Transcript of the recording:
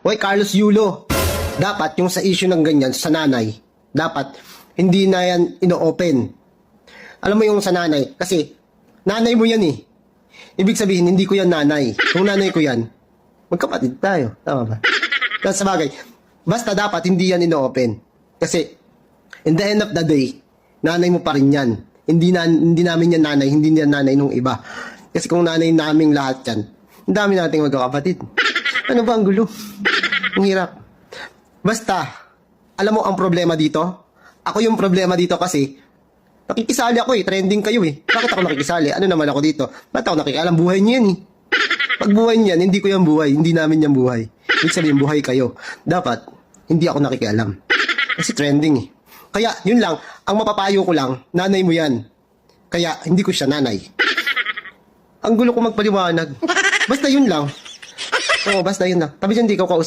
Hoy, Carlos Yulo, dapat yung sa issue ng ganyan, sa nanay, dapat hindi na yan ino-open. Alam mo yung sa nanay, kasi nanay mo yan eh. Ibig sabihin, hindi ko yan nanay. Kung nanay ko yan, magkapatid tayo. Tama ba? Kasi sa bagay, basta dapat hindi yan ino-open. Kasi, in the end of the day, nanay mo pa rin yan. Hindi namin yan nanay, hindi yan nanay nung iba. Kasi kung nanay naming lahat yan, ang dami nating magkakapatid. Ano ba ang gulo? Ang hirap. Basta, alam mo ang problema dito? Ako yung problema dito kasi, nakikisali ako eh, trending kayo eh. Bakit ako nakikisali? Ano naman ako dito? Bakit ako nakikialam? Buhay niyo yan eh. Pag buhay niyan, hindi ko yan buhay. Hindi namin yan buhay. Ibig sabihin, buhay kayo. Dapat, hindi ako nakikialam. Kasi trending eh. Kaya, yun lang, ang mapapayo ko lang, nanay mo yan. Kaya, hindi ko siya nanay. Ang gulo ko magpaliwanag. Basta yun lang. Oo, basta yun lang. Tabi dyan, di ka kausap.